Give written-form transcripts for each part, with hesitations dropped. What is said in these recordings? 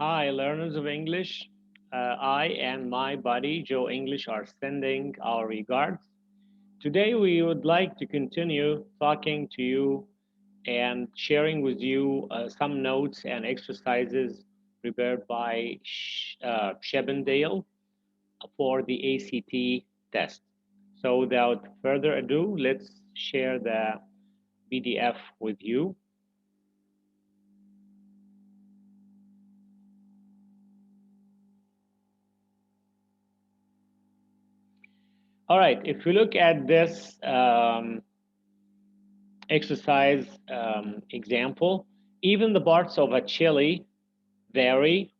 Hi, learners of English. I and my buddy Joe English are sending our regards. Today, we would like to continue talking to you and sharing with you some notes and exercises prepared by Chippendale for the ACT test. So, without further ado, let's share the PDF with you. All right, if we look at this exercise example, even the parts of a chili vary.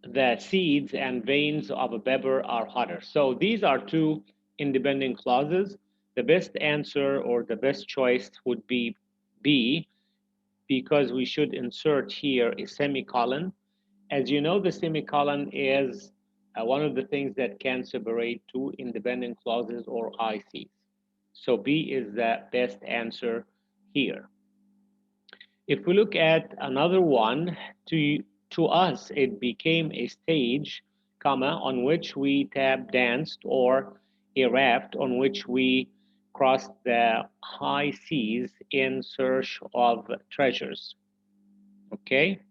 The seeds and veins of a pepper are hotter. So these are two independent clauses. The best answer or the best choice would be B, because we should insert here a semicolon. As you know, the semicolon is one of the things that can separate two independent clauses or ICs. So B is the best answer here. If we look at another one, to us, it became a stage, comma, on which we tap danced, or a raft on which we crossed the high seas in search of treasures. Okay?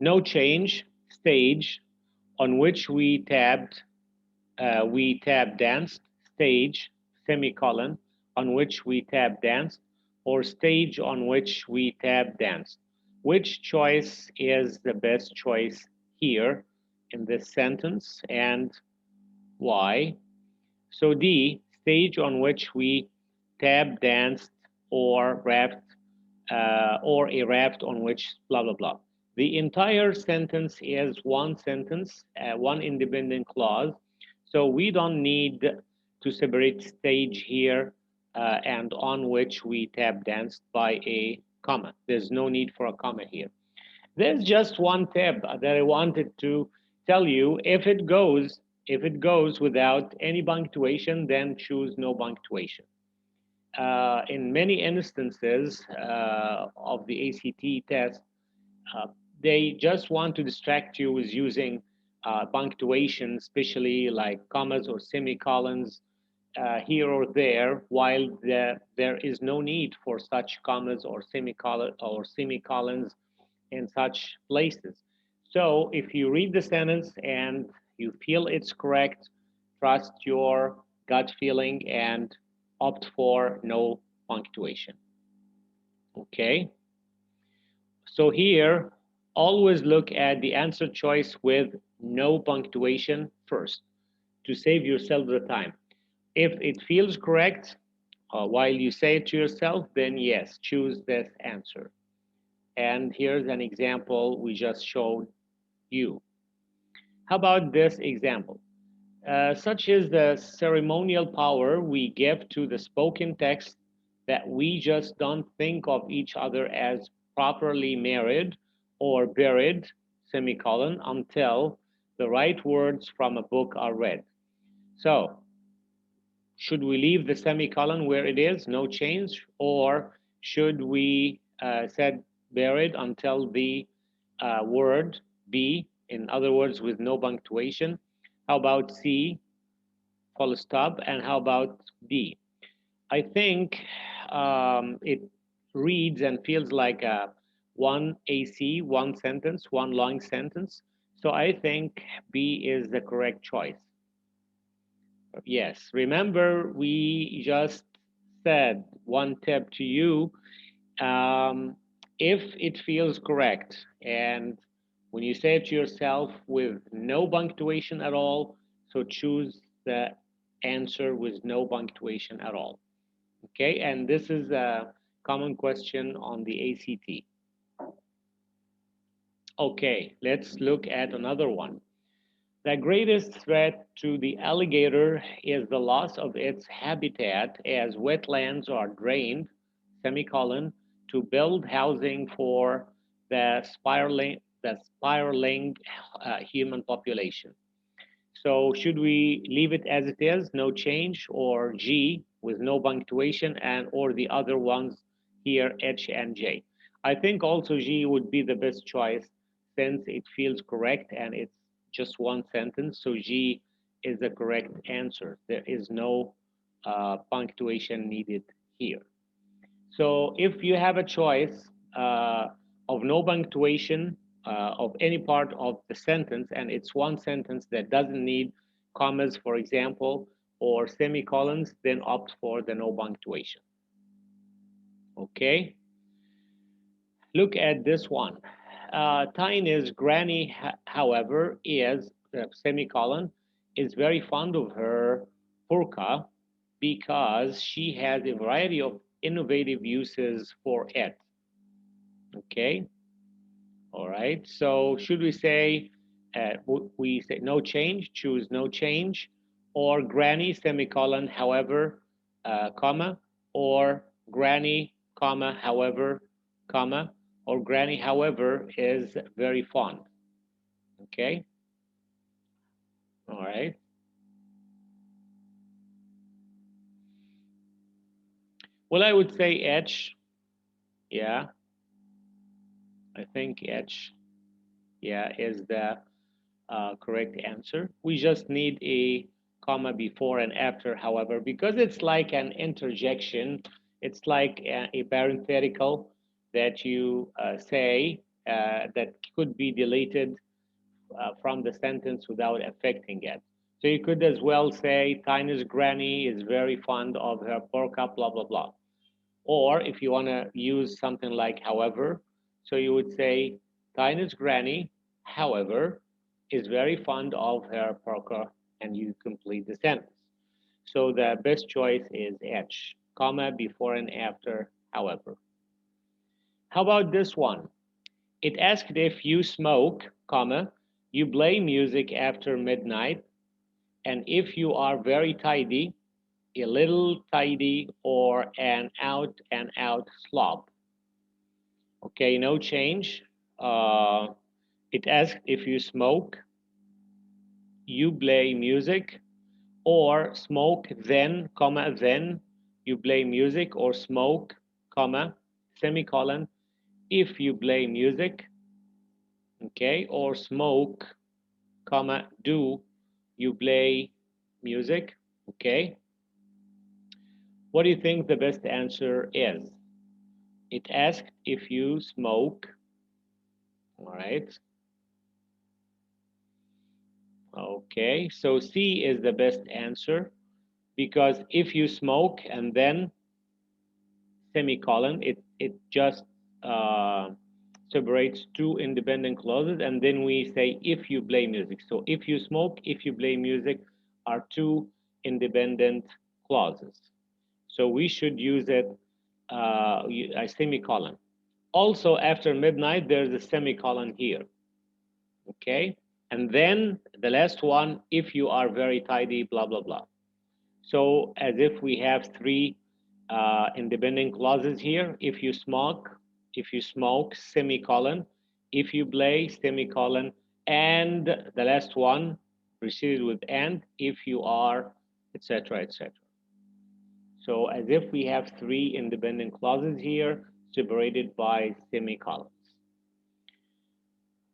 No change, stage, on which we tap danced, stage, semicolon, on which we tap danced, or stage on which we tap danced. Which choice is the best choice here in this sentence and why? So D, stage on which we tap danced or raft or a raft on which blah blah blah. The entire sentence is one sentence, one independent clause. So we don't need to separate stage here and on which we tap danced by a comma. There's no need for a comma here. There's just one tab that I wanted to tell you. If it goes without any punctuation, then choose no punctuation. In many instances of the ACT test, uh, they just want to distract you with using punctuation, especially like commas or semicolons here or there, while there is no need for such commas or semicolons in such places. So if you read the sentence and you feel it's correct, trust your gut feeling and opt for no punctuation. Okay? So here, always look at the answer choice with no punctuation first to save yourself the time. If it feels correct while you say it to yourself, then yes, choose this answer. And here's an example we just showed you. How about this example? Such is the ceremonial power we give to the spoken text that we just don't think of each other as properly married or buried, semicolon, until the right words from a book are read. So, should we leave the semicolon where it is, no change, or should we set buried until the word B, in other words, with no punctuation? How about C, full stop, and how about D? I think it reads and feels like a one AC, one sentence, one long sentence. So I think B is the correct choice. Yes, remember we just said one tip to you. Um, if it feels correct, and when you say it to yourself with no punctuation at all, so choose the answer with no punctuation at all. Okay, and this is a common question on the ACT. Okay, let's look at another one. The greatest threat to the alligator is the loss of its habitat as wetlands are drained, semicolon, to build housing for the spiraling human population. So should we leave it as it is, no change, or G with no punctuation, and or the other ones here, H and J? I think also G would be the best choice since it feels correct and it's just one sentence. So G is the correct answer. There is no punctuation needed here. So if you have a choice of no punctuation of any part of the sentence, and it's one sentence that doesn't need commas, for example, or semicolons, then opt for the no punctuation. Okay, look at this one. Tiny's granny, however, is semicolon, is very fond of her furka because she has a variety of innovative uses for it. Okay, all right. So should we say we say no change, choose no change, or granny semicolon, however, comma, or granny, comma, however, comma, or granny, however, is very fond. Okay, all right. Well, I would say H. Yeah, I think H. Yeah, is the correct answer. We just need a comma before and after, however, because it's like an interjection. It's like a parenthetical that you say that could be deleted from the sentence without affecting it. So you could as well say, Tiny's granny is very fond of her pork, blah, blah, blah. Or if you want to use something like however, so you would say, Tiny's granny, however, is very fond of her parka, and you complete the sentence. So the best choice is H, comma, before and after, however. How about this one? It asked if you smoke, comma, you play music after midnight, and if you are very tidy, a little tidy, or an out and out slob. Okay, no change. It asks if you smoke, you play music, or smoke then, comma, then you play music, or smoke, comma, semicolon, if you play music, okay, or smoke, comma, do you play music, okay. What do you think the best answer is? It asked if you smoke, all right. Okay, so C is the best answer because if you smoke and then semicolon, it just uh, separates two independent clauses, and then we say if you play music. So if you smoke, if you play music are two independent clauses. So we should use it a semicolon. Also, after midnight, there's a semicolon here. Okay, and then the last one, if you are very tidy, blah blah blah. So as if we have three independent clauses here. If you smoke, semicolon, if you play, semicolon, and the last one preceded with and, if you are, etc., etc. So as if we have three independent clauses here separated by semicolons.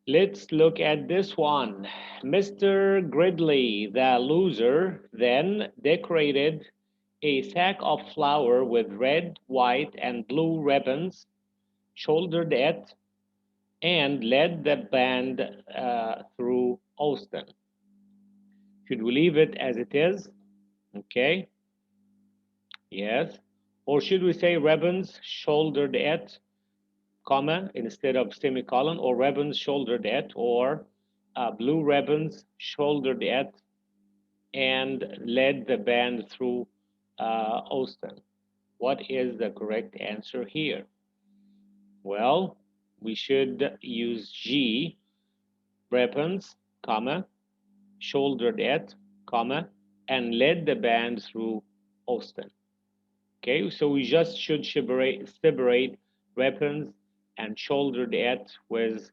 Let's look at this one. Mr. Gridley, the loser, then decorated a sack of flour with red, white, and blue ribbons, shouldered it, and led the band through Austin. Should we leave it as it is? Okay, yes. Or should we say ribbons shouldered it, comma, instead of semicolon, or ribbons shouldered it, or blue ribbons shouldered it, and led the band through Austin. What is the correct answer here? Well, we should use G, ribbons, comma, shouldered it, comma, and led the band through Austin. Okay, so we just should separate weapons and shouldered it with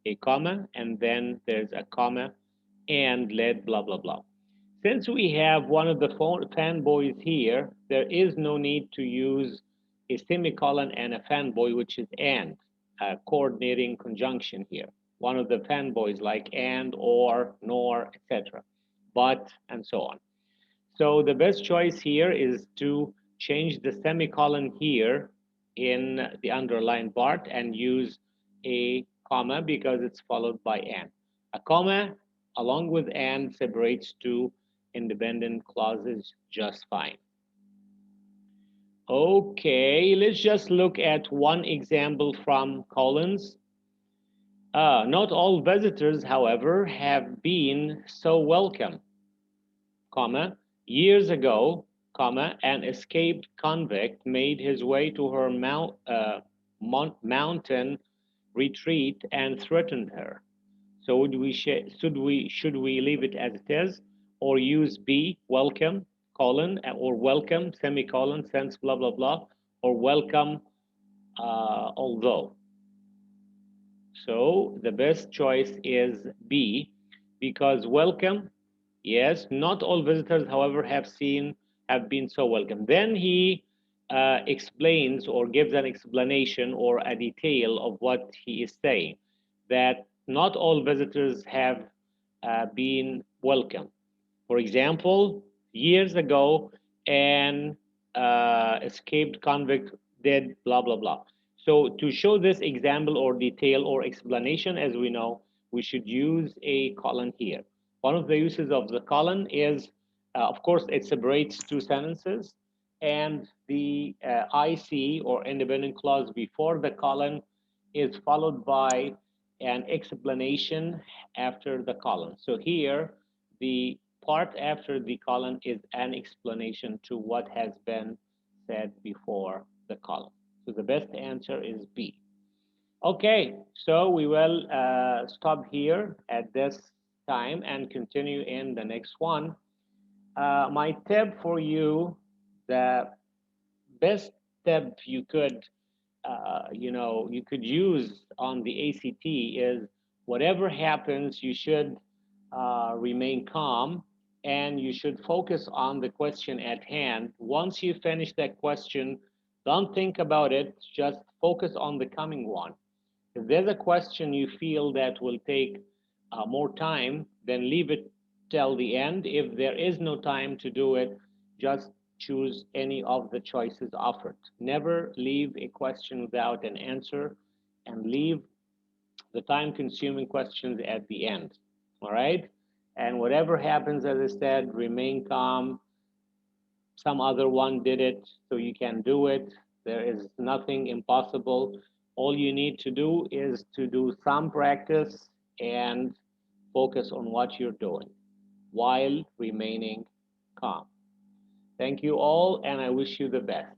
a comma, and then there's a comma and led blah blah blah. Since we have one of the fanboys here, there is no need to use a semicolon and a fanboy, which is and. coordinating conjunction here. One of the fanboys like and, or, nor, etc. But, and so on. So the best choice here is to change the semicolon here in the underlined part and use a comma because it's followed by and. A comma along with and separates two independent clauses just fine. Okay, let's just look at one example from Collins. Not all visitors, however, have been so welcome, comma, years ago, comma, an escaped convict made his way to her mountain retreat and threatened her. So should we leave it as it is, or use be welcome colon or welcome semicolon since blah blah blah, or welcome although. So the best choice is B, because welcome, yes, not all visitors, however, have been so welcome. Then he explains or gives an explanation or a detail of what he is saying, that not all visitors have been welcome. For example, years ago, an escaped convict did blah, blah, blah. So to show this example or detail or explanation, as we know, we should use a colon here. One of the uses of the colon is, of course, it separates two sentences, and the IC or independent clause before the colon is followed by an explanation after the colon. So here, the part after the colon is an explanation to what has been said before the colon. So the best answer is B. Okay, so we will stop here at this time and continue in the next one. My tip for you, the best tip you could use on the ACT is whatever happens, you should remain calm and you should focus on the question at hand. Once you finish that question, don't think about it, just focus on the coming one. If there's a question you feel that will take more time, then leave it till the end. If there is no time to do it, just choose any of the choices offered. Never leave a question without an answer, and leave the time consuming questions at the end. All right? And whatever happens, as I said, remain calm. Some other one did it, so you can do it. There is nothing impossible. All you need to do is to do some practice and focus on what you're doing while remaining calm. Thank you all, and I wish you the best.